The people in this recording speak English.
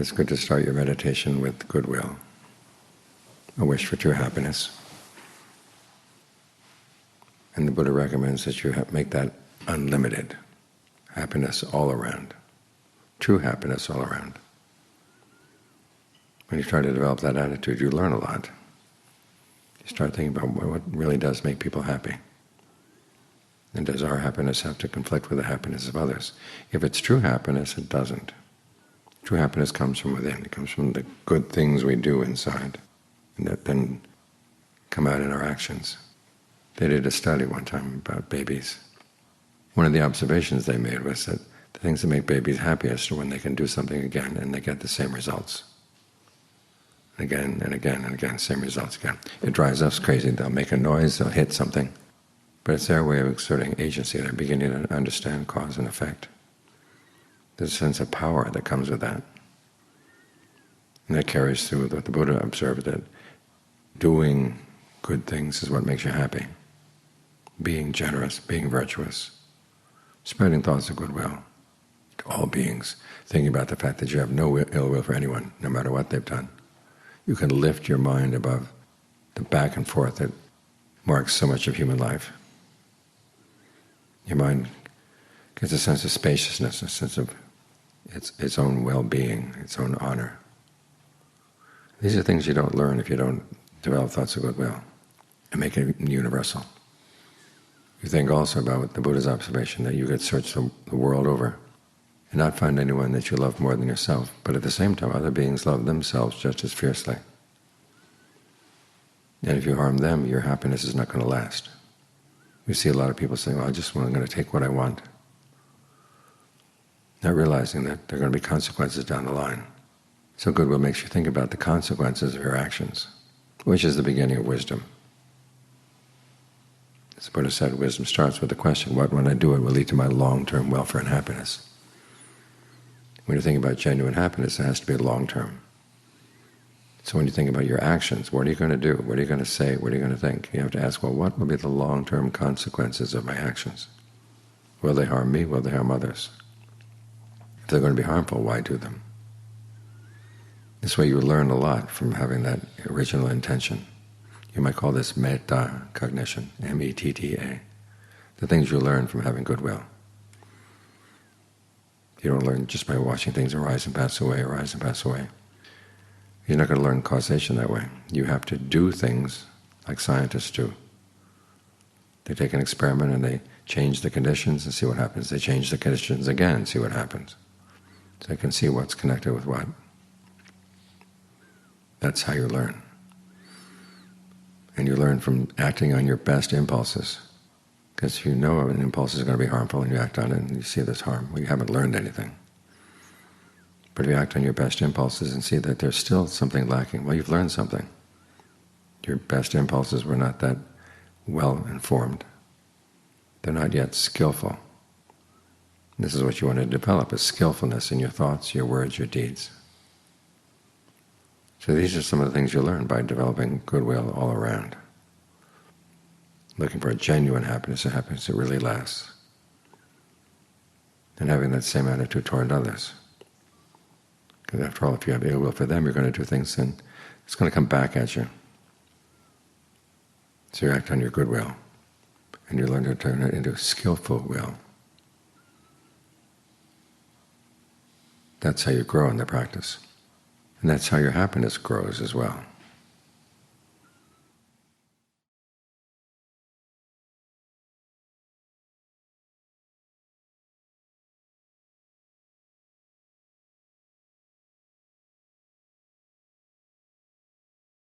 it's good to start your meditation with goodwill, a wish for true happiness. And the Buddha recommends that you make that unlimited happiness all around, true happiness all around. When you try to develop that attitude, you learn a lot. You start thinking about what really does make people happy. And does our happiness have to conflict with the happiness of others? If it's true happiness, it doesn't. True happiness comes from within. It comes from the good things we do inside, and that then come out in our actions. They did a study one time about babies. One of the observations they made was that the things that make babies happiest are when they can do something again and they get the same results. Again and again and again, same results again. It drives us crazy. They'll make a noise, they'll hit something. But it's their way of exerting agency. They're beginning to understand cause and effect. There's a sense of power that comes with that. And that carries through what the Buddha observed, that doing good things is what makes you happy. Being generous, being virtuous, spreading thoughts of goodwill to all beings, thinking about the fact that you have no ill will for anyone, no matter what they've done. You can lift your mind above the back and forth that marks so much of human life. Your mind gets a sense of spaciousness, a sense of its own well-being, its own honor. These are things you don't learn if you don't develop thoughts of goodwill and make it universal. You think also about the Buddha's observation that you could search the world over and not find anyone that you love more than yourself, but at the same time other beings love themselves just as fiercely. And if you harm them, your happiness is not going to last. We see a lot of people saying, well, I'm going to take what I want, not realizing that there are going to be consequences down the line. So goodwill makes you think about the consequences of your actions, which is the beginning of wisdom. As the Buddha said, wisdom starts with the question, what when I do it will lead to my long-term welfare and happiness? When you think about genuine happiness, it has to be long-term. So when you think about your actions, what are you going to do? What are you going to say? What are you going to think? You have to ask, well, what will be the long-term consequences of my actions? Will they harm me? Will they harm others? If they're going to be harmful, why do them? This way you learn a lot from having that original intention. You might call this Metta cognition, M-E-T-T-A, the things you learn from having goodwill. You don't learn just by watching things arise and pass away, arise and pass away. You're not going to learn causation that way. You have to do things like scientists do. They take an experiment and they change the conditions and see what happens. They change the conditions again and see what happens. So they can see what's connected with what. That's how you learn. And you learn from acting on your best impulses. Because if you know an impulse is going to be harmful and you act on it and you see this harm, well, you haven't learned anything. But if you act on your best impulses and see that there's still something lacking, well, you've learned something. Your best impulses were not that well informed. They're not yet skillful. This is what you want to develop, is skillfulness in your thoughts, your words, your deeds. So these are some of the things you learn by developing goodwill all around. Looking for a genuine happiness, a happiness that really lasts. And having that same attitude toward others. Because after all, if you have ill will for them, you're going to do things and it's going to come back at you. So you act on your goodwill, and you learn to turn it into skillful will. That's how you grow in the practice. And that's how your happiness grows as well.